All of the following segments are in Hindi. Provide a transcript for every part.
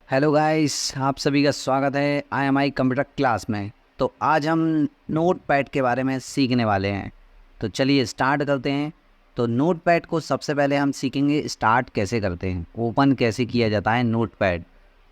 हेलो गाइस, आप सभी का स्वागत है IMI कंप्यूटर क्लास में। तो आज हम नोट पैड के बारे में सीखने वाले हैं। तो चलिए स्टार्ट करते हैं। तो नोट पैड को सबसे पहले हम सीखेंगे स्टार्ट कैसे करते हैं, ओपन कैसे किया जाता है नोट पैड।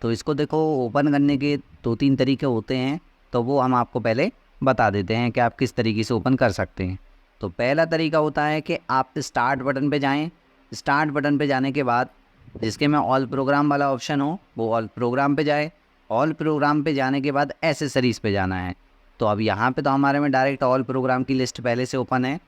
तो इसको देखो, ओपन करने के 2-3 तरीके होते हैं। तो वो हम आपको पहले बता देते हैं कि आप किस तरीके से ओपन कर सकते हैं। तो पहला तरीका होता है कि आप स्टार्ट बटन पे जाएं। स्टार्ट बटन पे जाने के बाद जिसके में ऑल प्रोग्राम वाला ऑप्शन हो वो ऑल प्रोग्राम पे जाए। ऑल प्रोग्राम पे जाने के बाद एसेसरीज़ पे जाना है। तो अब यहाँ पे तो हमारे में डायरेक्ट ऑल प्रोग्राम की लिस्ट पहले से ओपन है।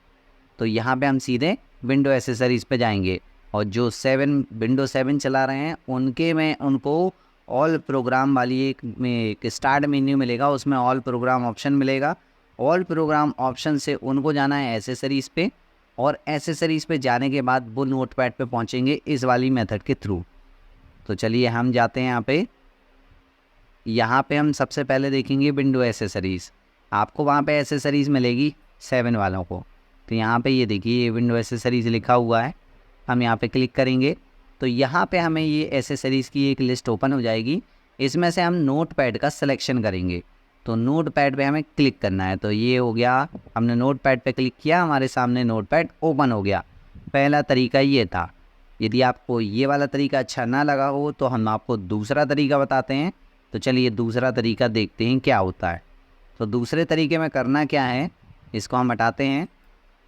तो यहाँ पे हम सीधे विंडो एसेसरीज़ पे जाएंगे और जो विंडो 7 चला रहे हैं उनके में उनको ऑल प्रोग्राम वाली एक स्टार्ट मेन्यू मिलेगा, उसमें ऑल प्रोग्राम ऑप्शन मिलेगा। ऑल प्रोग्राम ऑप्शन से उनको जाना है एसेसरीज़ पे और एसेसरीज़ पे जाने के बाद वो नोटपैड पे पहुंचेंगे इस वाली मेथड के थ्रू। तो चलिए हम जाते हैं यहाँ पे हम सबसे पहले देखेंगे विंडो एसेसरीज़। आपको वहाँ पे एसेसरीज़ मिलेगी 7 वालों को। तो यहाँ पे ये देखिए, ये विंडो एसेसरीज़ लिखा हुआ है। हम यहाँ पे क्लिक करेंगे तो यहाँ पे हमें ये एसेसरीज़ की एक लिस्ट ओपन हो जाएगी। इसमें से हम नोटपैड का सिलेक्शन करेंगे। तो नोटपैड पे हमें क्लिक करना है। तो ये हो गया, हमने नोटपैड पे क्लिक किया, हमारे सामने नोटपैड ओपन हो गया। पहला तरीका ये था। यदि आपको ये वाला तरीका अच्छा ना लगा हो तो हम आपको दूसरा तरीका बताते हैं। तो चलिए दूसरा तरीका देखते हैं क्या होता है। तो दूसरे तरीके में करना क्या है, इसको हम हटाते हैं।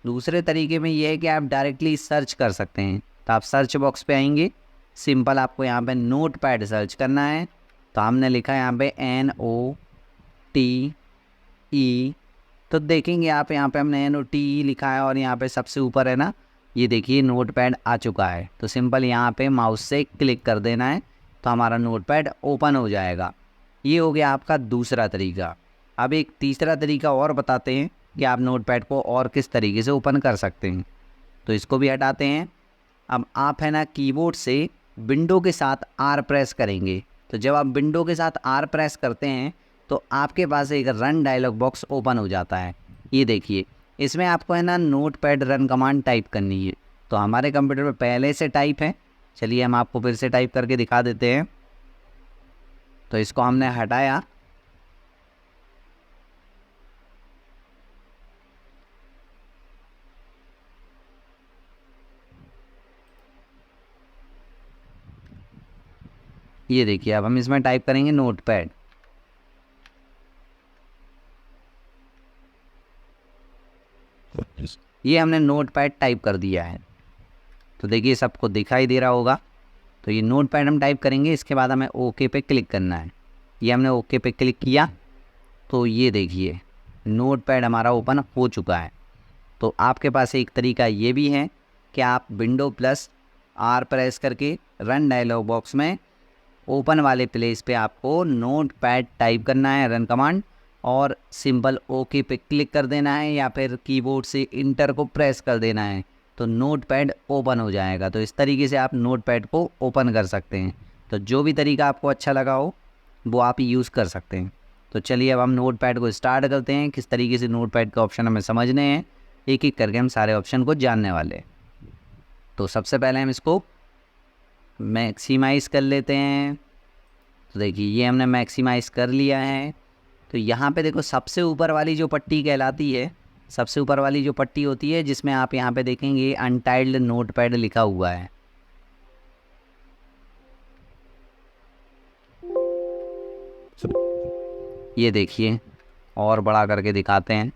दूसरे तरीके में ये है कि आप डायरेक्टली सर्च कर सकते हैं। तो आप सर्च बॉक्स पे आएंगे, सिंपल आपको यहाँ पे नोटपैड सर्च करना है। तो हमने लिखा है यहाँ पे NOTE। तो देखेंगे आप यहाँ पे हमने NOTE लिखा है और यहाँ पे सबसे ऊपर है ना, ये देखिए नोटपैड आ चुका है। तो सिंपल यहाँ पे माउस से क्लिक कर देना है तो हमारा नोटपैड ओपन हो जाएगा। ये हो गया आपका दूसरा तरीका। अब एक तीसरा तरीका और बताते हैं कि आप नोटपैड को और किस तरीके से ओपन कर सकते हैं। तो इसको भी हटाते हैं। अब आप है ना कीबोर्ड से विंडो के साथ R प्रेस करेंगे। तो जब आप विंडो के साथ R प्रेस करते हैं तो आपके पास एक रन डायलॉग बॉक्स ओपन हो जाता है। ये देखिए, इसमें आपको है ना नोटपैड रन कमांड टाइप करनी है। तो हमारे कंप्यूटर में पहले से टाइप है। चलिए हम आपको फिर से टाइप करके दिखा देते हैं। तो इसको हमने हटाया। ये देखिए, अब हम इसमें टाइप करेंगे नोटपैड। ये हमने नोटपैड टाइप कर दिया है। तो देखिए सबको दिखाई दे रहा होगा। तो ये नोटपैड हम टाइप करेंगे, इसके बाद हमें ओके पे क्लिक करना है। ये हमने ओके पे क्लिक किया तो ये देखिए नोटपैड हमारा ओपन हो चुका है। तो आपके पास एक तरीका ये भी है कि आप विंडो प्लस R प्रेस करके रन डायलॉग बॉक्स में ओपन वाले प्लेस पे आपको नोटपैड टाइप करना है रन कमांड और सिंपल ओके पे क्लिक कर देना है या फिर कीबोर्ड से इंटर को प्रेस कर देना है। तो नोटपैड ओपन हो जाएगा। तो इस तरीके से आप नोटपैड को ओपन कर सकते हैं। तो जो भी तरीका आपको अच्छा लगा हो वो आप यूज़ कर सकते हैं। तो चलिए अब हम नोटपैड को स्टार्ट करते हैं। किस तरीके से नोटपैड के ऑप्शन हमें समझने हैं, एक एक करके हम सारे ऑप्शन को जानने वाले हैं। तो सबसे पहले हम इसको मैक्सिमाइज़ कर लेते हैं। तो देखिए ये हमने मैक्सिमाइज़ कर लिया है। तो यहाँ पे देखो सबसे ऊपर वाली जो पट्टी कहलाती है, सबसे ऊपर वाली जो पट्टी होती है जिसमें आप यहाँ पे देखेंगे अनटाइल्ड नोटपैड लिखा हुआ है। ये देखिए, और बड़ा करके दिखाते हैं।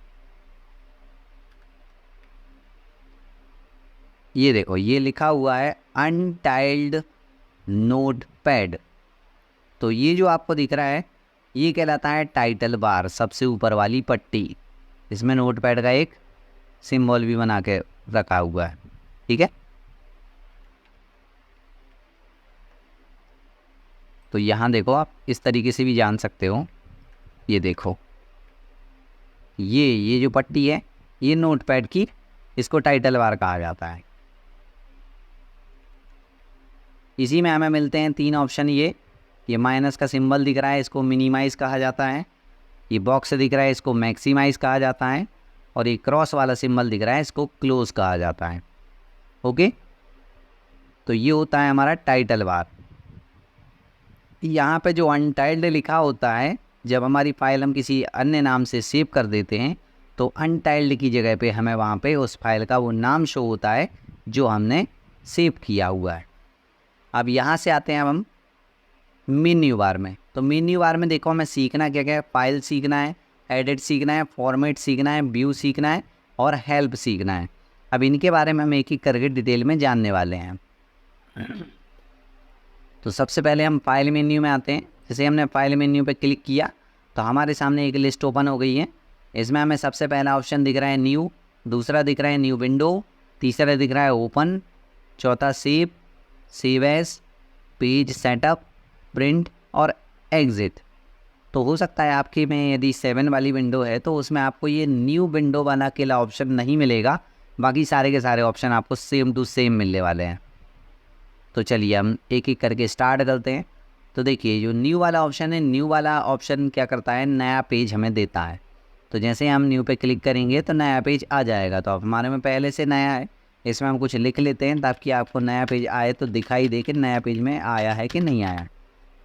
ये देखो ये लिखा हुआ है अनटाइल्ड नोटपैड। तो ये जो आपको दिख रहा है ये कहलाता है टाइटल बार, सबसे ऊपर वाली पट्टी। इसमें नोटपैड का एक सिंबल भी बना के रखा हुआ है। ठीक है, तो यहाँ देखो आप इस तरीके से भी जान सकते हो। ये देखो ये जो पट्टी है ये नोटपैड की, इसको टाइटल बार कहा जाता है। इसी में हमें मिलते हैं 3 ऑप्शन। ये माइनस का सिंबल दिख रहा है, इसको मिनिमाइज़ कहा जाता है। ये बॉक्स दिख रहा है, इसको मैक्सिमाइज़ कहा जाता है। और ये क्रॉस वाला सिंबल दिख रहा है, इसको क्लोज कहा जाता है। ओके, तो ये होता है हमारा टाइटल बार। यहाँ पे जो अनटाइल्ड लिखा होता है, जब हमारी फाइल हम किसी अन्य नाम से सेव कर देते हैं तो अनटाइल्ड की जगह पे हमें वहाँ पे उस फाइल का वो नाम शो होता है जो हमने सेव किया हुआ है। अब यहाँ से आते हैं अब हम मेन्यू बार में। तो मेन्यू बार में देखो हमें सीखना क्या क्या है, फाइल सीखना है, एडिट सीखना है, फॉर्मेट सीखना है, व्यू सीखना है और हेल्प सीखना है। अब इनके बारे में हम एक एक करके डिटेल में जानने वाले हैं। तो सबसे पहले हम फाइल मेन्यू में आते हैं। जैसे हमने फाइल मेन्यू पे क्लिक किया तो हमारे सामने एक लिस्ट ओपन हो गई है। इसमें हमें सबसे पहला ऑप्शन दिख रहा है न्यू, दूसरा दिख रहा है न्यू विंडो, तीसरा दिख रहा है ओपन, चौथा save as, page setup, print और एग्ज़िट। तो हो सकता है आपके में यदि 7 वाली विंडो है तो उसमें आपको ये न्यू विंडो वाला अकेला ऑप्शन नहीं मिलेगा, बाकी सारे के सारे ऑप्शन आपको सेम टू सेम मिलने वाले हैं। तो चलिए हम एक एक करके स्टार्ट करते हैं। तो देखिए जो न्यू वाला ऑप्शन है, न्यू वाला ऑप्शन क्या करता है, नया पेज हमें देता है। तो जैसे हम न्यू पे क्लिक करेंगे तो नया पेज आ जाएगा। तो अब हमारे में पहले से नया है, इसमें हम कुछ लिख लेते हैं ताकि आपको नया पेज आए तो दिखाई दे कि नया पेज में आया है कि नहीं आया।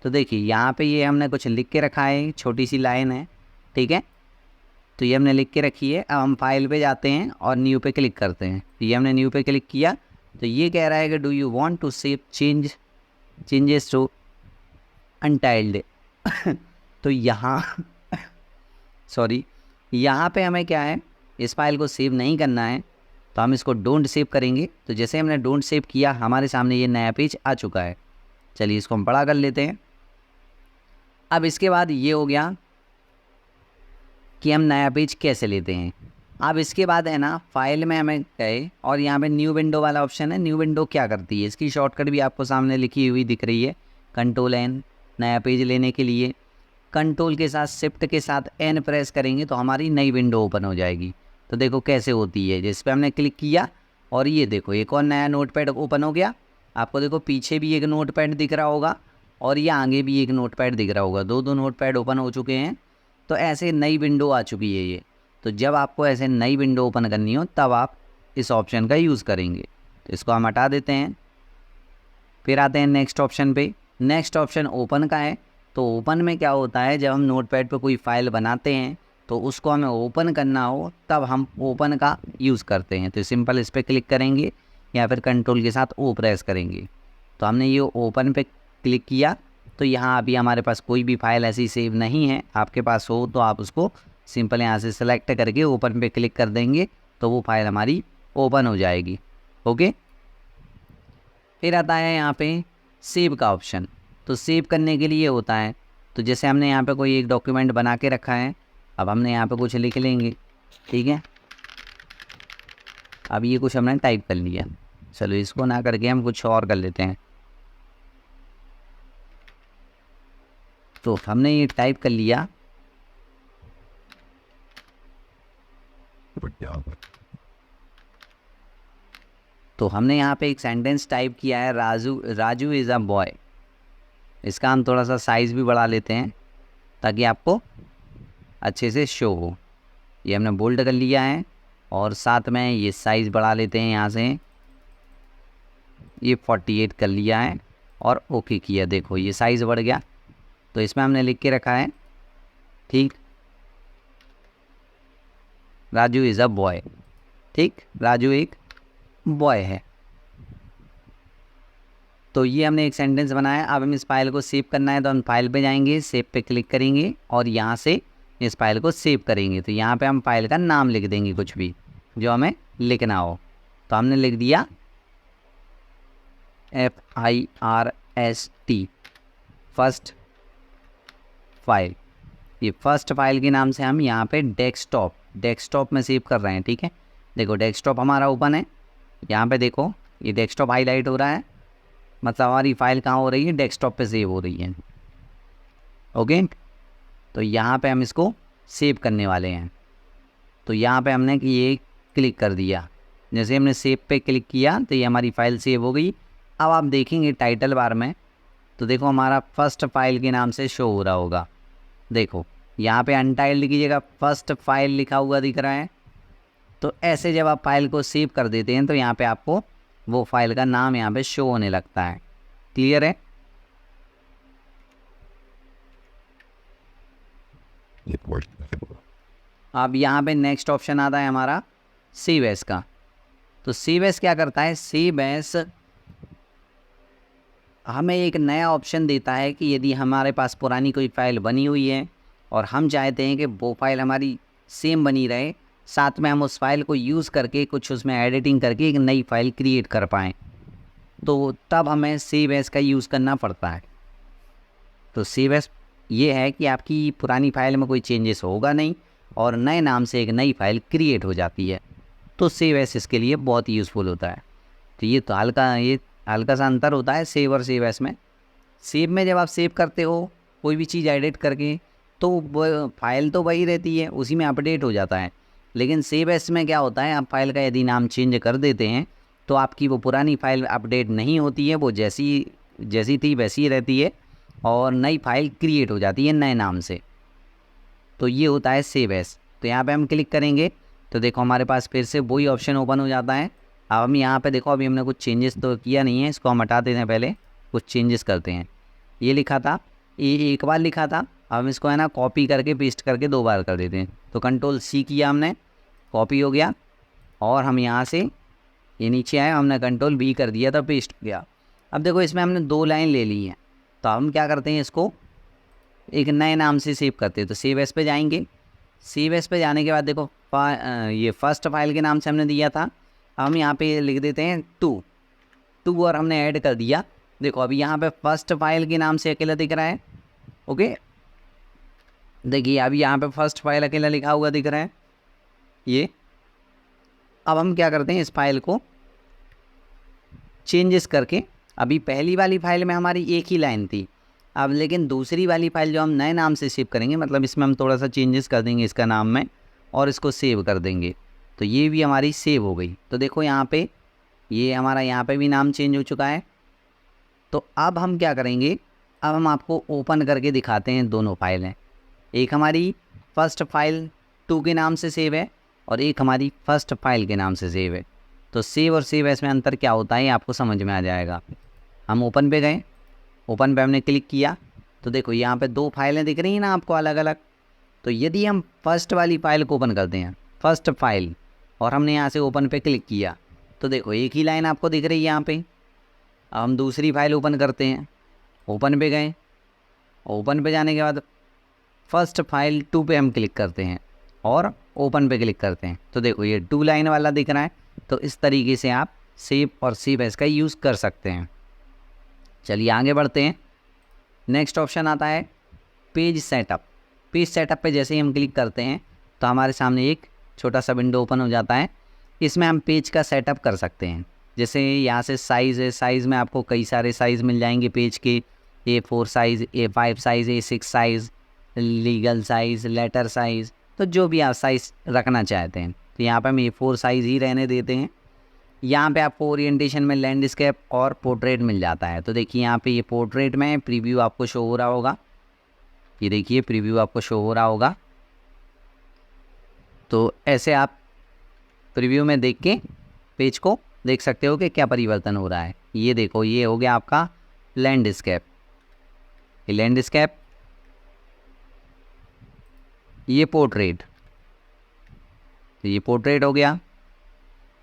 तो देखिए यहाँ पे ये हमने कुछ लिख के रखा है, छोटी सी लाइन है, ठीक है। तो ये हमने लिख के रखी है। अब हम फाइल पे जाते हैं और न्यू पे क्लिक करते हैं। तो ये हमने न्यू पे क्लिक किया तो ये कह रहा है कि do you want to save changes to untitled. तो यहाँ सॉरी, यहाँ पे हमें क्या है, इस फाइल को सेव नहीं करना है तो हम इसको डोंट सेव करेंगे। तो जैसे हमने डोंट सेव किया हमारे सामने ये नया पेज आ चुका है। चलिए इसको हम बड़ा कर लेते हैं। अब इसके बाद ये हो गया कि हम नया पेज कैसे लेते हैं। अब इसके बाद है ना, फाइल में हमें गए और यहाँ पे न्यू विंडो वाला ऑप्शन है। न्यू विंडो क्या करती है, इसकी शॉर्टकट भी आपको सामने लिखी हुई दिख रही है, Ctrl+N। नया पेज लेने के लिए कंट्रोल के साथ शिफ्ट के साथ N प्रेस करेंगे तो हमारी नई विंडो ओपन हो जाएगी। तो देखो कैसे होती है, जिस पर हमने क्लिक किया और ये देखो एक और नया नोटपैड ओपन हो गया। आपको देखो पीछे भी एक नोटपैड दिख रहा होगा और ये आगे भी एक नोटपैड दिख रहा होगा, दो नोटपैड ओपन हो चुके हैं। तो ऐसे नई विंडो आ चुकी है ये। तो जब आपको ऐसे नई विंडो ओपन करनी हो तब आप इस ऑप्शन का यूज़ करेंगे। तो इसको हम हटा देते हैं। फिर आते हैं नेक्स्ट ऑप्शन पे। नेक्स्ट ऑप्शन ओपन का है। तो ओपन में क्या होता है, जब हम नोटपैड पे कोई फाइल बनाते हैं तो उसको हमें ओपन करना हो तब हम ओपन का यूज़ करते हैं। तो सिंपल इस पर क्लिक करेंगे या फिर कंट्रोल के साथ ओ प्रेस करेंगे। तो हमने ये ओपन पे क्लिक किया तो यहाँ अभी हमारे पास कोई भी फाइल ऐसी सेव नहीं है। आपके पास हो तो आप उसको सिंपल यहाँ से सेलेक्ट करके ओपन पे क्लिक कर देंगे तो वो फाइल हमारी ओपन हो जाएगी। ओके। फिर आता है यहाँ पे सेव का ऑप्शन। तो सेव करने के लिए होता है, तो जैसे हमने यहाँ पे कोई एक डॉक्यूमेंट बना के रखा है, अब हमने यहाँ पे कुछ लिख लेंगे, ठीक है। अब ये कुछ हमने टाइप कर लिया, चलो इसको ना करके हम कुछ और कर लेते हैं। तो हमने ये टाइप कर लिया। तो हमने यहाँ पे एक सेंटेंस टाइप किया है, राजू इज़ अ बॉय। इसका हम थोड़ा सा साइज़ भी बढ़ा लेते हैं ताकि आपको अच्छे से शो हो। ये हमने बोल्ड कर लिया है और साथ में ये साइज़ बढ़ा लेते हैं, यहाँ से ये 48 कर लिया है और ओके किया। देखो ये साइज़ बढ़ गया। तो इसमें हमने लिख के रखा है, ठीक, राजू इज़ अ बॉय। ठीक, राजू एक बॉय है। तो ये हमने एक सेंटेंस बनाया। अब हम इस फाइल को सेव करना है तो हम फाइल पे जाएंगे, सेव पे क्लिक करेंगे और यहाँ से इस फाइल को सेव करेंगे। तो यहाँ पे हम फाइल का नाम लिख देंगे, कुछ भी जो हमें लिखना हो। तो हमने लिख दिया FIRST, फर्स्ट फाइल। ये फर्स्ट फाइल के नाम से हम यहाँ पे डेस्कटॉप में सेव कर रहे हैं, ठीक है। देखो डेस्कटॉप हमारा ओपन है, यहाँ पे देखो ये डेस्कटॉप हाईलाइट हो रहा है, मतलब हमारी फाइल कहाँ हो रही है, डेस्कटॉप पे सेव हो रही है। ओके। तो यहाँ पे हम इसको सेव करने वाले हैं। तो यहाँ पे हमने कि ये क्लिक कर दिया। जैसे हमने सेव पे क्लिक किया तो ये हमारी फ़ाइल सेव हो गई। अब आप देखेंगे टाइटल बार में तो देखो हमारा फर्स्ट फाइल के नाम से शो हो रहा होगा। देखो यहाँ पे अनटाइल्ड की जगह फर्स्ट फाइल लिखा हुआ दिख रहा है। तो ऐसे जब आप फाइल को सेव कर देते हैं तो यहाँ पे आपको वो फाइल का नाम यहाँ पे शो होने लगता है। क्लियर है। अब यहाँ पे नेक्स्ट ऑप्शन आता है हमारा सेव एज का। तो सेव एज क्या करता है, सेव एज हमें एक नया ऑप्शन देता है कि यदि हमारे पास पुरानी कोई फ़ाइल बनी हुई है और हम चाहते हैं कि वो फाइल हमारी सेम बनी रहे, साथ में हम उस फाइल को यूज़ करके कुछ उसमें एडिटिंग करके एक नई फाइल क्रिएट कर पाएँ, तो तब हमें सेव एज का यूज़ करना पड़ता है। तो सेव एज ये है कि आपकी पुरानी फाइल में कोई चेंजेस होगा नहीं और नए नाम से एक नई फाइल क्रिएट हो जाती है। तो सेव एज इसके लिए बहुत यूज़फुल होता है। तो ये हल्का सा अंतर होता है सेव और सेव एज में। सेव में जब आप सेव करते हो कोई भी चीज़ एडिट करके, तो वो फाइल तो वही रहती है, उसी में अपडेट हो जाता है। लेकिन सेव एज में क्या होता है, आप फाइल का यदि नाम चेंज कर देते हैं तो आपकी वो पुरानी फाइल अपडेट नहीं होती है, वो जैसी थी वैसी ही रहती है और नई फाइल क्रिएट हो जाती है नए नाम से। तो ये होता है सेव एज। तो यहाँ पे हम क्लिक करेंगे तो देखो हमारे पास फिर से वही ऑप्शन ओपन हो जाता है। अब हम यहाँ पे देखो, अभी हमने कुछ चेंजेस तो किया नहीं है, इसको हम हटा देते हैं, पहले कुछ चेंजेस करते हैं। ये लिखा था, ये एक बार लिखा था, अब हम इसको है ना कॉपी करके पेस्ट करके 2 बार कर देते हैं। तो कंट्रोल सी किया हमने, कॉपी हो गया, और हम यहाँ से ये नीचे आए, हमने कंट्रोल वी कर दिया था, पेस्ट हो गया। अब देखो इसमें हमने 2 लाइन ले ली हैं, तो हम क्या करते हैं, इसको एक नए नाम से सेव करते हैं। तो सेव एज पे जाएंगे, सेव एज पे जाने के बाद देखो ये फर्स्ट फाइल के नाम से हमने दिया था, हम यहाँ पे लिख देते हैं 2 और हमने ऐड कर दिया। देखो अभी यहाँ पे फर्स्ट फाइल के नाम से अकेला दिख रहा है। ओके, देखिए अभी यहाँ पे फर्स्ट फाइल अकेला लिखा हुआ दिख रहा है ये। अब हम क्या करते हैं, इस फाइल को चेंजेस करके, अभी पहली वाली फाइल में हमारी एक ही लाइन थी, अब लेकिन दूसरी वाली फाइल जो हम नए नाम से सेव करेंगे, मतलब इसमें हम थोड़ा सा चेंजेस कर देंगे इसका नाम में और इसको सेव कर देंगे, तो ये भी हमारी सेव हो गई। तो देखो यहाँ पे ये हमारा यहाँ पे भी नाम चेंज हो चुका है। तो अब हम क्या करेंगे, अब हम आपको ओपन करके दिखाते हैं दोनों फाइलें। एक हमारी फर्स्ट फाइल 2 के नाम से सेव है और एक हमारी फर्स्ट फाइल के नाम से सेव है। तो सेव और सेव एज में अंतर क्या होता है आपको समझ में आ जाएगा। हम ओपन पे गए, ओपन पे हमने क्लिक किया तो देखो यहाँ पे 2 फाइलें दिख रही हैं ना आपको अलग अलग। तो यदि हम फर्स्ट वाली फाइल को ओपन करते हैं, फर्स्ट फाइल, और हमने यहाँ से ओपन पे क्लिक किया तो देखो एक ही लाइन आपको दिख रही है यहाँ पे। अब हम दूसरी फाइल ओपन करते हैं, ओपन पे गए, ओपन पे जाने के बाद फर्स्ट फाइल 2 पे हम क्लिक करते हैं और ओपन पे क्लिक करते हैं, तो देखो ये 2 लाइन वाला दिख रहा है। तो इस तरीके से आप सेव और सेव एज का यूज़ कर सकते हैं। चलिए आगे बढ़ते हैं। नेक्स्ट ऑप्शन आता है पेज सेटअप। पेज सेटअप पे जैसे ही हम क्लिक करते हैं तो हमारे सामने एक छोटा सा विंडो ओपन हो जाता है। इसमें हम पेज का सेटअप कर सकते हैं। जैसे यहाँ से साइज़ है, साइज़ में आपको कई सारे साइज़ मिल जाएंगे पेज के, A4 size, A5 size, A6 size, legal size, letter size, तो जो भी आप साइज़ रखना चाहते हैं। तो यहाँ पे हम A4 साइज़ ही रहने देते हैं। यहाँ पे आपको ओरिएंटेशन में लैंडस्केप और पोर्ट्रेट मिल जाता है। तो देखिए यहाँ पे ये पोर्ट्रेट में प्रीव्यू आपको शो हो रहा होगा, ये देखिए प्रीव्यू आपको शो हो रहा होगा। तो ऐसे आप प्रीव्यू में देख के पेज को देख सकते हो कि क्या परिवर्तन हो रहा है। ये देखो ये हो गया आपका लैंडस्केप, ये लैंडस्केप, ये पोर्ट्रेट, तो ये पोर्ट्रेट हो गया।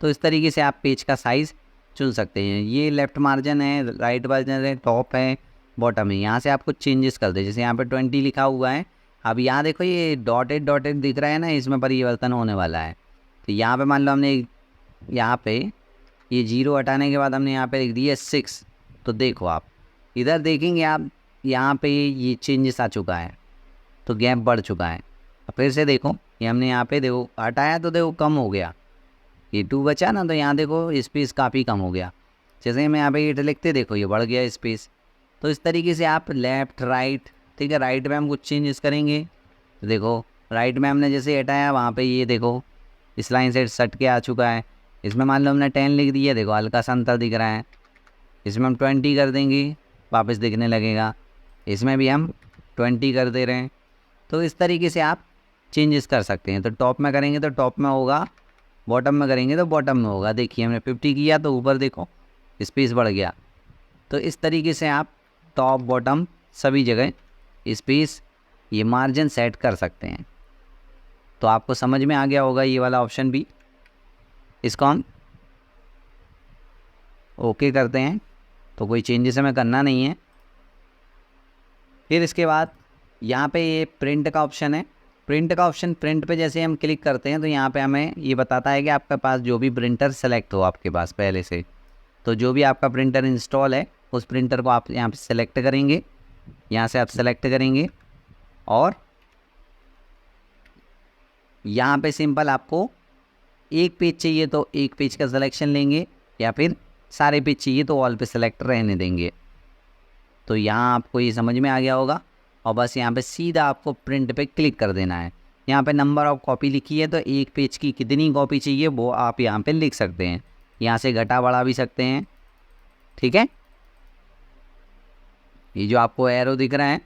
तो इस तरीके से आप पेज का साइज़ चुन सकते हैं। ये लेफ़्ट मार्जिन है, राइट मार्जिन है, टॉप है, बॉटम है। यहाँ से आप कुछ चेंजेस कर दें, जैसे यहाँ पे 20 लिखा हुआ है, अब यहाँ देखो ये डॉटेड डॉटेड दिख रहा है ना, इसमें परिवर्तन होने वाला है। तो यहाँ पे मान लो हमने यहाँ पे ये 0 हटाने के बाद हमने यहाँ पे लिख दिया 6, तो देखो आप इधर देखेंगे आप यहाँ पे ये चेंजेस आ चुका है, तो गैप बढ़ चुका है। फिर से देखो ये हमने यहाँ पे देखो हटाया तो देखो कम हो गया, ये 2 बचा ना, तो यहाँ देखो स्पेस काफ़ी कम हो गया। जैसे मैं यहाँ पे 8 लिखते देखो ये बढ़ गया स्पेस। तो इस तरीके से आप लेफ़्ट राइट, ठीक है, राइट में हम कुछ चेंजेस करेंगे तो देखो राइट में हमने जैसे हटाया वहाँ पे ये देखो इस लाइन से सट के आ चुका है। इसमें मान लो हमने 10 लिख दिया, देखो हल्का सा अंतर दिख रहा है। इसमें हम 20 कर देंगे, वापस दिखने लगेगा। इसमें भी हम 20 कर दे रहे हैं। तो इस तरीके से आप चेंजेस कर सकते हैं। तो टॉप में करेंगे तो टॉप में होगा, बॉटम में करेंगे तो बॉटम में होगा। देखिए हमने 50 किया तो ऊपर देखो स्पेस बढ़ गया। तो इस तरीके से आप टॉप बॉटम सभी जगह स्पेस ये मार्जिन सेट कर सकते हैं। तो आपको समझ में आ गया होगा ये वाला ऑप्शन भी। इसको हम ओके करते हैं, तो कोई चेंजेस हमें करना नहीं है। फिर इसके बाद यहाँ पे ये प्रिंट का ऑप्शन है। प्रिंट का ऑप्शन, प्रिंट पे जैसे हम क्लिक करते हैं तो यहाँ पे हमें ये बताता है कि आपके पास जो भी प्रिंटर सेलेक्ट हो आपके पास पहले से, तो जो भी आपका प्रिंटर इंस्टॉल है उस प्रिंटर को आप यहाँ पे सेलेक्ट करेंगे। यहाँ से आप सेलेक्ट करेंगे और यहाँ पे सिंपल आपको एक पेज चाहिए तो एक पेज का सिलेक्शन लेंगे, या फिर सारे पेज चाहिए तो ऑल पे सेलेक्ट रहने देंगे। तो यहाँ आपको ये समझ में आ गया होगा, और बस यहाँ पे सीधा आपको प्रिंट पे क्लिक कर देना है। यहाँ पे नंबर ऑफ कॉपी लिखी है, तो एक पेज की कितनी कॉपी चाहिए वो आप यहाँ पे लिख सकते हैं। यहाँ से घटा बढ़ा भी सकते हैं, ठीक है। ये जो आपको एरो दिख रहा है,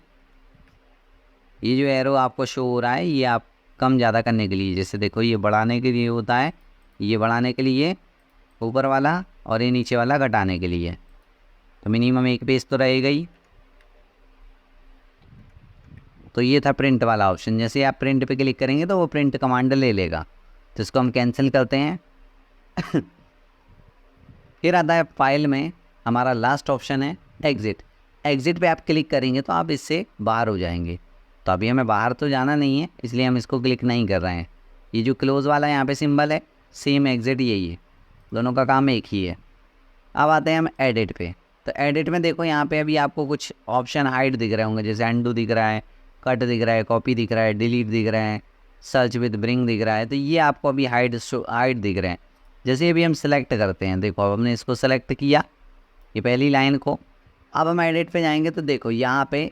ये जो एरो आपको शो हो रहा है, ये आप कम ज़्यादा करने के लिए, जैसे देखो ये बढ़ाने के लिए होता है, ये बढ़ाने के लिए ऊपर वाला, और ये नीचे वाला घटाने के लिए। तो मिनिमम एक पेज तो रहेगा ही। तो ये था प्रिंट वाला ऑप्शन। जैसे आप प्रिंट पे क्लिक करेंगे तो वो प्रिंट कमांड ले लेगा, तो इसको हम कैंसिल करते हैं। फिर आता है फाइल में हमारा लास्ट ऑप्शन है एग्ज़िट। एग्ज़िट पे आप क्लिक करेंगे तो आप इससे बाहर हो जाएंगे। तो अभी हमें बाहर तो जाना नहीं है, इसलिए हम इसको क्लिक नहीं कर रहे हैं। ये जो क्लोज़ वाला यहाँ पे सिंबल है, सेम एग्ज़िट यही है, दोनों का काम एक ही है। अब आते हैं हम एडिट पे। तो एडिट में देखो यहाँ पे अभी आपको कुछ ऑप्शन हाइड दिख रहे होंगे, जैसे अंडू दिख रहा है, कट दिख रहा है, कॉपी दिख रहा है, डिलीट दिख रहा है, सर्च विद ब्रिंग दिख रहा है। तो ये आपको अभी हाइड दिख रहे हैं। जैसे अभी हम सेलेक्ट करते हैं, देखो अब हमने इसको सेलेक्ट किया, ये पहली लाइन को। अब हम एडिट पे जाएंगे तो देखो यहाँ पे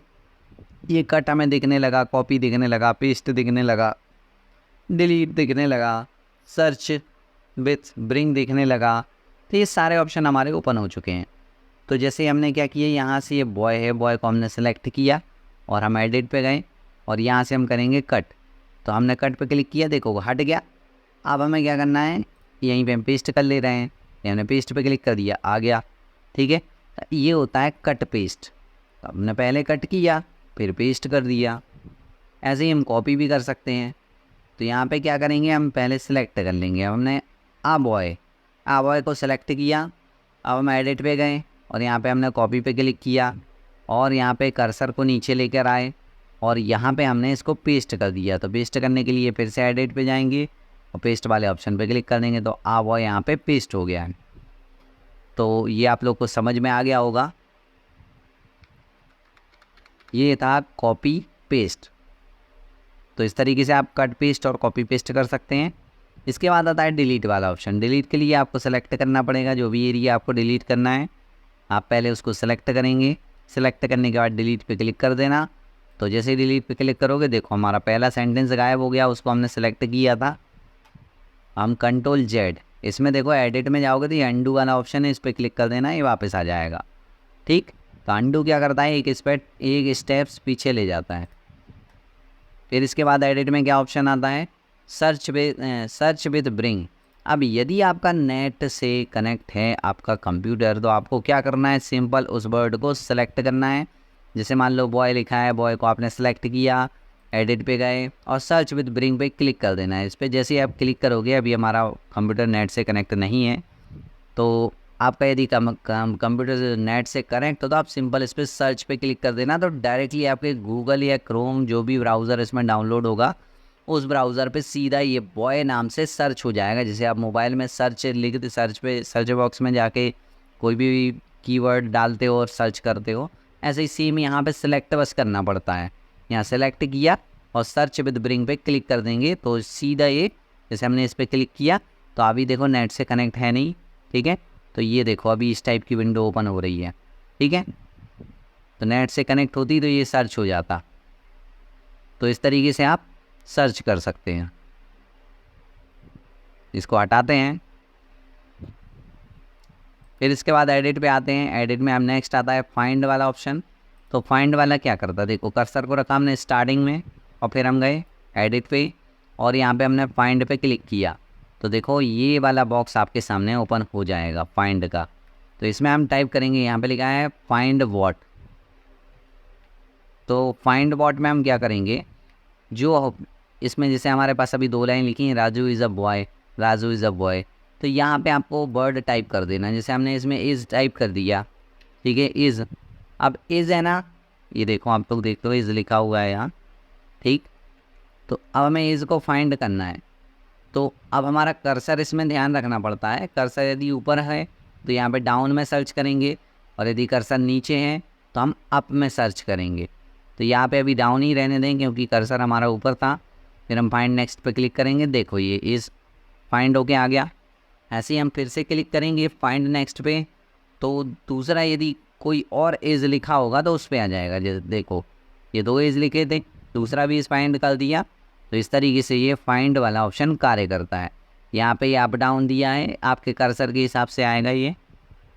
ये कट हमें दिखने लगा, कॉपी दिखने लगा, पेस्ट दिखने लगा, डिलीट दिखने लगा, सर्च विथ ब्रिंग दिखने लगा। तो ये सारे ऑप्शन हमारे ओपन हो चुके हैं। तो जैसे हमने क्या किया, यहाँ से ये बॉय है, बॉय को हमने सेलेक्ट किया और हम एडिट पे गए और यहाँ से हम करेंगे कट। तो हमने कट पे क्लिक किया, देखो वो हट गया। अब हमें क्या करना है, यहीं पे हम पेस्ट कर ले रहे हैं। हमने पेस्ट पे क्लिक कर दिया, आ गया, ठीक है। ये होता है कट पेस्ट। तो हमने पहले कट किया फिर पेस्ट कर दिया। ऐसे ही हम कॉपी भी कर सकते हैं। तो यहाँ पे क्या करेंगे, हम पहले सेलेक्ट कर लेंगे। अब हमने आ बॉय को सेलेक्ट किया। अब हम एडिट पे गए और यहाँ पे हमने कॉपी पे क्लिक किया और यहाँ पे कर्सर को नीचे लेकर आए और यहाँ पे हमने इसको पेस्ट कर दिया। तो पेस्ट करने के लिए फिर से एडिट पे जाएंगे और पेस्ट वाले ऑप्शन पे क्लिक कर देंगे, तो आ बॉय यहाँ पे पेस्ट हो गया है। तो ये आप लोग को समझ में आ गया होगा। ये था कॉपी पेस्ट। तो इस तरीके से आप कट पेस्ट और कॉपी पेस्ट कर सकते हैं। इसके बाद आता है डिलीट वाला ऑप्शन। डिलीट के लिए आपको सेलेक्ट करना पड़ेगा, जो भी एरिया आपको डिलीट करना है आप पहले उसको सेलेक्ट करेंगे। सेलेक्ट करने के बाद डिलीट पे क्लिक कर देना। तो जैसे ही डिलीट पे क्लिक करोगे, देखो हमारा पहला सेंटेंस गायब हो गया, उसको हमने सेलेक्ट किया था। हम कंट्रोल जेड, इसमें देखो एडिट में जाओगे तो ये अंडू वाला ऑप्शन है, इस पर क्लिक कर देना, ये वापस आ जाएगा, ठीक। तो अंडू क्या करता है, एक स्टेप्स पीछे ले जाता है। फिर इसके बाद एडिट में क्या ऑप्शन आता है, सर्च विद ब्रिंग। अब यदि आपका नेट से कनेक्ट है आपका कंप्यूटर, तो आपको क्या करना है, सिंपल उस वर्ड को सेलेक्ट करना है। जैसे मान लो बॉय लिखा है, बॉय को आपने सेलेक्ट किया, एडिट पे गए और सर्च विद ब्रिंग पे क्लिक कर देना है। इस पर जैसे ही आप क्लिक करोगे, अभी हमारा कंप्यूटर नेट से कनेक्ट नहीं है, तो आपका यदि कंप्यूटर नेट से कनेक्ट हो तो आप सिंपल इस पर सर्च पे क्लिक कर देना। तो डायरेक्टली आपके गूगल या क्रोम जो भी ब्राउज़र इसमें डाउनलोड होगा, उस ब्राउज़र पे सीधा ये बॉय नाम से सर्च हो जाएगा। जैसे आप मोबाइल में सर्च लिखते, सर्च बॉक्स में जाके कोई भी कीवर्ड डालते हो और सर्च करते हो, ऐसे ही सेम यहाँ पे सिलेक्ट बस करना पड़ता है। यहाँ सेलेक्ट किया और सर्च विद ब्रिंग पे क्लिक कर देंगे तो सीधा ये, जैसे हमने इस पर क्लिक किया तो अभी देखो नेट से कनेक्ट है नहीं, ठीक है। तो ये देखो अभी इस टाइप की विंडो ओपन हो रही है, ठीक है। तो नेट से कनेक्ट होती तो ये सर्च हो जाता। तो इस तरीके से आप सर्च कर सकते हैं। इसको हटाते हैं। फिर इसके बाद एडिट पे आते हैं। एडिट में हम नेक्स्ट आता है फाइंड वाला ऑप्शन। तो फाइंड वाला क्या करता है, देखो कर्सर को रखा हमने स्टार्टिंग में और फिर हम गए एडिट पे और यहाँ पे हमने फाइंड पे क्लिक किया। तो देखो ये वाला बॉक्स आपके सामने ओपन हो जाएगा फाइंड का। तो इसमें हम टाइप करेंगे, यहाँ पे लिखा है फाइंड व्हाट। तो फाइंड वॉट में हम क्या करेंगे, जो इसमें जैसे हमारे पास अभी 2 लाइन लिखी हैं, Raju is a boy, Raju is a boy, तो यहाँ पे आपको वर्ड टाइप कर देना। जैसे हमने इसमें इज़ टाइप कर दिया, ठीक है, इज़। अब इज़ है ना, ये देखो आप लोग देख लो इज़ लिखा हुआ है यहाँ, ठीक। तो अब हमें इज़ को फाइंड करना है। तो अब हमारा कर्सर इसमें ध्यान रखना पड़ता है। कर्सर यदि ऊपर है तो यहाँ पे डाउन में सर्च करेंगे, और यदि कर्सर नीचे है तो हम अप में सर्च करेंगे। तो यहाँ पे अभी डाउन ही रहने दें क्योंकि कर्सर हमारा ऊपर था। फिर हम फाइंड नेक्स्ट पे क्लिक करेंगे, देखो ये इज़ फाइंड होके आ गया। ऐसे ही हम फिर से क्लिक करेंगे फाइंड नेक्स्ट पे, तो दूसरा यदि कोई और इज़ लिखा होगा तो उस पर आ जाएगा। जैसे देखो ये 2 इज़ लिखे थे, दूसरा भी इज़ फाइंड कर दिया। तो इस तरीके से ये फाइंड वाला ऑप्शन कार्य करता है। यहाँ पे ये अप डाउन दिया है, आपके कर्सर के हिसाब से आएगा ये।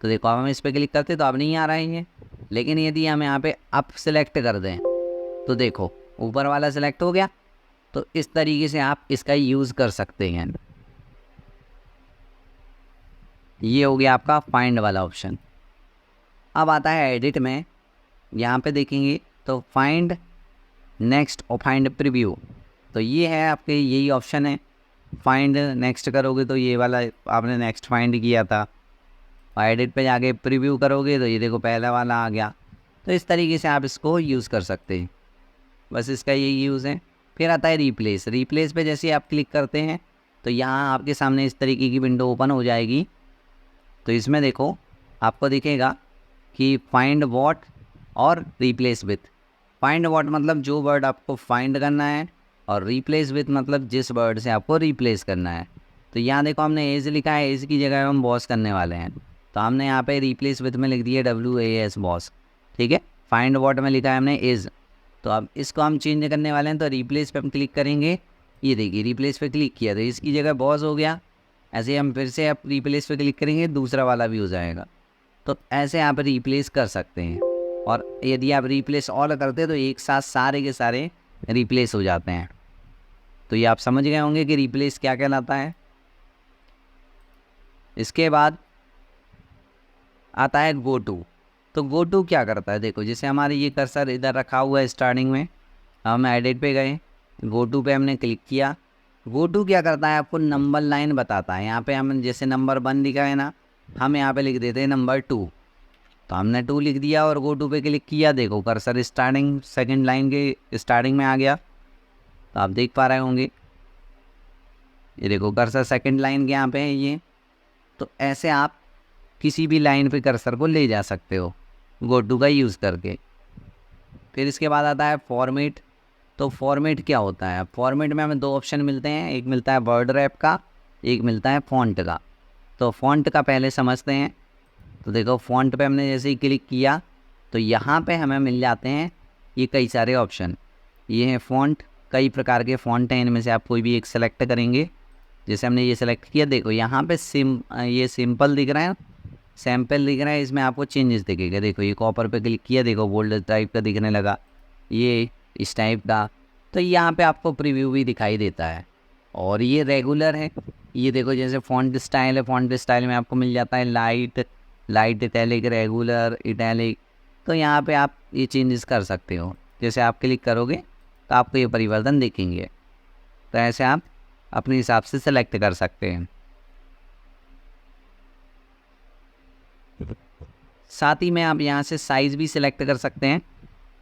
तो देखो अब हम इस पर क्लिक करते तो अब नहीं आ रहा है ये, लेकिन यदि हम यहाँ पे अप सेलेक्ट कर दें तो देखो ऊपर वाला सेलेक्ट हो गया। तो इस तरीके से आप इसका यूज़ कर सकते हैं। ये हो गया आपका फाइंड वाला ऑप्शन। अब आता है एडिट में, यहाँ पे देखेंगे तो फाइंड नेक्स्ट और फाइंड प्रीव्यू। तो ये है आपके, यही ऑप्शन है। फाइंड नेक्स्ट करोगे तो ये वाला आपने नेक्स्ट फाइंड किया था, और एडिट पे जाके प्रीव्यू करोगे तो ये देखो पहला वाला आ गया। तो इस तरीके से आप इसको यूज़ कर सकते हैं, बस इसका यही यूज़ है। फिर आता है रिप्लेस। रिप्लेस पे जैसे आप क्लिक करते हैं तो यहाँ आपके सामने इस तरीके की विंडो ओपन हो जाएगी। तो इसमें देखो आपको दिखेगा कि फाइंड वॉट और रिप्लेस विथ। फाइंड वॉट मतलब जो वर्ड आपको फाइंड करना है, और रिप्लेस विथ मतलब जिस वर्ड से आपको रिप्लेस करना है। तो यहाँ देखो हमने एज लिखा है, एज की जगह हम बॉस करने वाले हैं, तो हमने यहाँ पे रिप्लेस विथ में लिख दिया WAS बॉस, ठीक है। फाइंड वॉट में लिखा है हमने एज, तो अब इसको हम चेंज करने वाले हैं। तो रिप्लेस पे हम क्लिक करेंगे, ये देखिए रिप्लेस पे क्लिक किया तो इसकी जगह बॉस हो गया। ऐसे हम फिर से आप रिप्लेस पे क्लिक करेंगे, दूसरा वाला भी हो जाएगा। तो ऐसे आप रिप्लेस कर सकते हैं, और यदि आप रिप्लेस ऑल करते हैं तो एक साथ सारे के सारे रिप्लेस हो जाते हैं। तो ये आप समझ गए होंगे कि रिप्लेस क्या कहलाता है। इसके बाद आता है गो टू। तो गो टू क्या करता है, देखो जैसे हमारे ये कर्सर इधर रखा हुआ है स्टार्टिंग में, हम एडिट पे गए, गो टू पे हमने क्लिक किया। गो टू क्या करता है, आपको नंबर लाइन बताता है। यहाँ पे हम जैसे नंबर 1 लिखा है ना, हम यहाँ पे लिख देते हैं नंबर 2, तो हमने 2 लिख दिया और गो टू पे क्लिक किया। देखो कर्सर स्टार्टिंग सेकंड लाइन के स्टार्टिंग में आ गया, तो आप देख पा रहे होंगे, ये देखो कर्सर सेकंड लाइन के यहाँ पे है ये। तो ऐसे आप किसी भी लाइन पे कर्सर को ले जा सकते हो गो टू का यूज़ करके। फिर इसके बाद आता है फॉर्मेट। तो फॉर्मेट क्या होता है, फॉर्मेट में हमें 2 ऑप्शन मिलते हैं, एक मिलता है वर्ड रैप का, एक मिलता है फ़ॉन्ट का। तो फ़ॉन्ट का पहले समझते हैं। तो देखो फ़ॉन्ट पे हमने जैसे ही क्लिक किया तो यहाँ पे हमें मिल जाते हैं ये कई सारे ऑप्शन। ये हैं फ़ॉन्ट, कई प्रकार के फ़ॉन्ट हैं, इनमें से आप कोई भी एक सेलेक्ट करेंगे। जैसे हमने ये सेलेक्ट किया, देखो यहाँ पे ये सिंपल दिख रहा है, सैम्पल दिख रहा है, इसमें आपको चेंजेस दिखेगा। देखो ये कॉपर पे क्लिक किया, देखो बोल्ड टाइप का दिखने लगा, ये इस टाइप का। तो यहाँ पे आपको प्रीव्यू भी दिखाई देता है। और ये रेगुलर है, ये देखो जैसे फ़ॉन्ट स्टाइल है, फ़ॉन्ट स्टाइल में आपको मिल जाता है light, light italic, regular, italic. तो यहाँ पे आप ये चेंजेस कर सकते हो। जैसे आप क्लिक करोगे तो आपको ये परिवर्तन दिखेंगे। तो ऐसे आप अपने हिसाब से सेलेक्ट कर सकते हैं। साथ ही में आप यहाँ से साइज़ भी सिलेक्ट कर सकते हैं,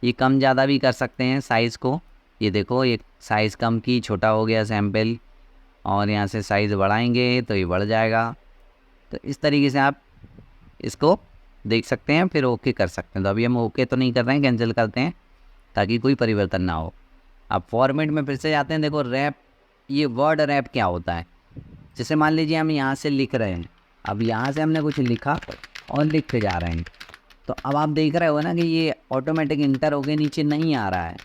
ये कम ज़्यादा भी कर सकते हैं साइज़ को। ये देखो ये साइज़ कम की, छोटा हो गया सैम्पल, और यहाँ से साइज़ बढ़ाएंगे तो ये बढ़ जाएगा। तो इस तरीके से आप इसको देख सकते हैं, फिर ओके कर सकते हैं। तो अभी हम ओके तो नहीं कर रहे हैं, कैंसिल करते हैं ताकि कोई परिवर्तन ना हो। अब फॉर्मेट में फिर से जाते हैं। देखो रैप, ये वर्ड रैप क्या होता है, जैसे मान लीजिए हम यहाँ से लिख रहे हैं, अब यहाँ से हमने कुछ लिखा और लिखते जा रहे हैं, तो अब आप देख रहे हो ना कि ये ऑटोमेटिक इंटर होके नीचे नहीं आ रहा है।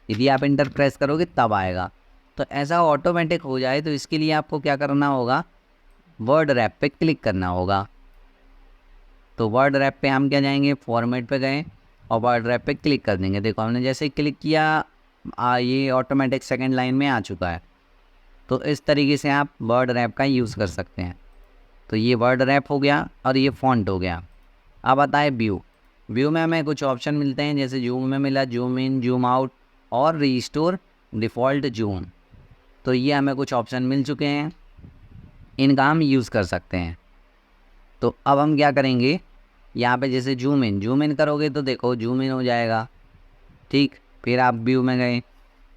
यदि आप इंटर प्रेस करोगे तब आएगा। तो ऐसा ऑटोमेटिक हो जाए तो इसके लिए आपको क्या करना होगा, वर्ड रैप पे क्लिक करना होगा। तो वर्ड रैप पे हम क्या जाएंगे, फॉर्मेट पे गए और वर्ड रैप पे क्लिक कर देंगे। देखो हमने जैसे ही क्लिक किया ये ऑटोमेटिक सेकंड लाइन में आ चुका है। तो इस तरीके से आप वर्ड रैप का यूज़ कर सकते हैं। तो ये वर्ड रैप हो गया और ये फ़ॉन्ट हो गया। अब आता है व्यू। व्यू में हमें कुछ ऑप्शन मिलते हैं, जैसे जूम में मिला जूम इन, जूम आउट और रिस्टोर डिफ़ॉल्ट जूम। तो ये हमें कुछ ऑप्शन मिल चुके हैं, इनका हम यूज़ कर सकते हैं। तो अब हम क्या करेंगे, यहाँ पे जैसे जूम इन करोगे तो देखो जूम इन हो जाएगा, ठीक। फिर आप व्यू में गए,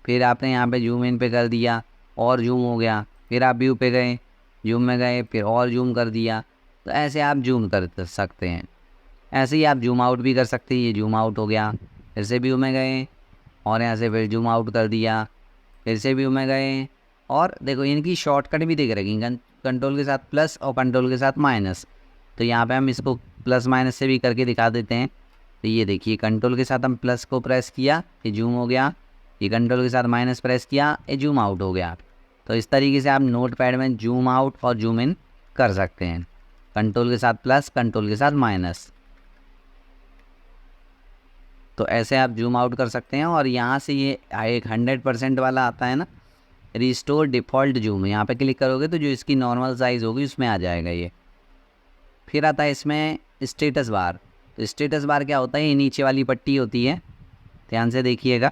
फिर आपने यहाँ पे जूम इन पे कर दिया और जूम हो गया, फिर आप व्यू पे गए, जूम में गए, फिर और जूम कर दिया। तो ऐसे आप जूम कर सकते हैं। ऐसे ही आप जूम आउट भी कर सकते हैं। ये जूम आउट हो गया, फिर से व्यू में गए और यहाँ से फिर जूम आउट कर दिया, फिर से व्यू में गए। और देखो इनकी शॉर्टकट भी देख रखी, कंट्रोल के साथ प्लस और कंट्रोल के साथ माइनस। तो यहाँ पे हम इसको प्लस माइनस से भी करके दिखा देते हैं। तो ये देखिए कंट्रोल के साथ हम प्लस को प्रेस किया, ये जूम हो गया, ये कंट्रोल के साथ माइनस प्रेस किया, ये जूम आउट हो गया। तो इस तरीके से आप नोटपैड में जूम आउट और जूम इन कर सकते हैं, कंट्रोल के साथ प्लस, कंट्रोल के साथ माइनस। तो ऐसे आप जूम आउट कर सकते हैं। और यहाँ से ये एक 100% वाला आता है ना, रिस्टोर डिफ़ॉल्ट जूम, यहाँ पे क्लिक करोगे तो जो इसकी नॉर्मल साइज़ होगी उसमें आ जाएगा ये। फिर आता है इसमें स्टेटस बार। तो स्टेटस बार क्या होता है, ये नीचे वाली पट्टी होती है, ध्यान से देखिएगा।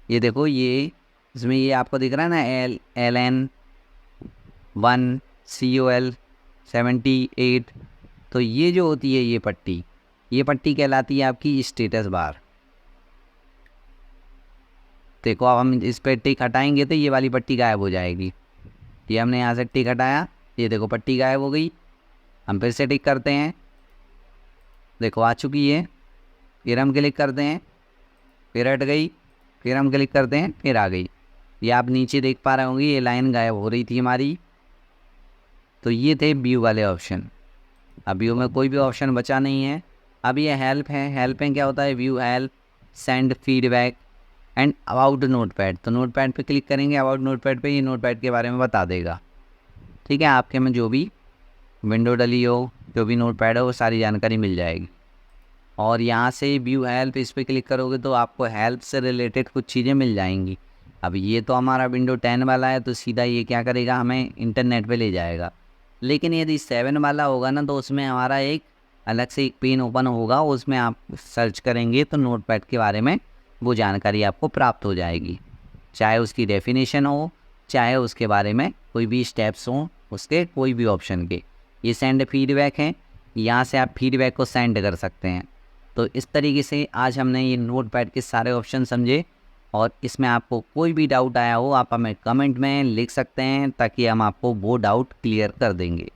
ये देखो ये इसमें ये आपको दिख रहा है ना, LN1 COL78। तो ये जो होती है ये पट्टी कहलाती है आपकी स्टेटस बार। देखो अब हम इस पर टिक हटाएंगे तो ये वाली पट्टी गायब हो जाएगी। ये हमने यहाँ से टिक हटाया, ये देखो पट्टी गायब हो गई। हम फिर से टिक करते हैं, देखो आ चुकी है। फिर हम क्लिक करते हैं, फिर हट गई, फिर हम क्लिक करते हैं, फिर आ गई। ये आप नीचे देख पा रहे होंगे, ये लाइन गायब हो रही थी हमारी। तो ये थे व्यू वाले ऑप्शन। अब व्यू में कोई भी ऑप्शन बचा नहीं है। अब ये हेल्प है। हेल्प में क्या होता है, view help, send feedback and about notepad. तो नोटपैड पे क्लिक करेंगे, अबाउट नोटपैड पे ये नोटपैड के बारे में बता देगा, ठीक है। आपके में जो भी विंडो डली हो, जो भी नोटपैड हो, वो सारी जानकारी मिल जाएगी। और यहाँ से व्यू हेल्प, इस पर क्लिक करोगे तो आपको हेल्प से रिलेटेड कुछ चीज़ें मिल जाएंगी। अब ये तो हमारा विंडो 10 वाला है, तो सीधा ये क्या करेगा, हमें इंटरनेट पे ले जाएगा। लेकिन यदि 7 वाला होगा ना, तो उसमें हमारा एक अलग से एक पेन ओपन होगा, उसमें आप सर्च करेंगे तो नोटपैड के बारे में वो जानकारी आपको प्राप्त हो जाएगी, चाहे उसकी डेफिनेशन हो, चाहे उसके बारे में कोई भी स्टेप्स हों, उसके कोई भी ऑप्शन के। ये सेंड फीडबैक है, यहाँ से आप फीडबैक को सेंड कर सकते हैं। तो इस तरीके से आज हमने ये नोटपैड के सारे ऑप्शन समझे। और इसमें आपको कोई भी डाउट आया हो, आप हमें कमेंट में लिख सकते हैं, ताकि हम आपको वो डाउट क्लियर कर देंगे।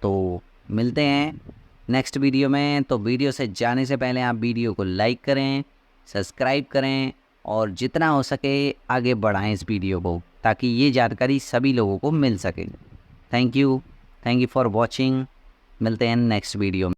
तो मिलते हैं नेक्स्ट वीडियो में। तो वीडियो से जाने से पहले आप वीडियो को लाइक करें, सब्सक्राइब करें और जितना हो सके आगे बढ़ाएं इस वीडियो को, ताकि ये जानकारी सभी लोगों को मिल सके। Thank you for watching. मिलते हैं नेक्स्ट वीडियो में।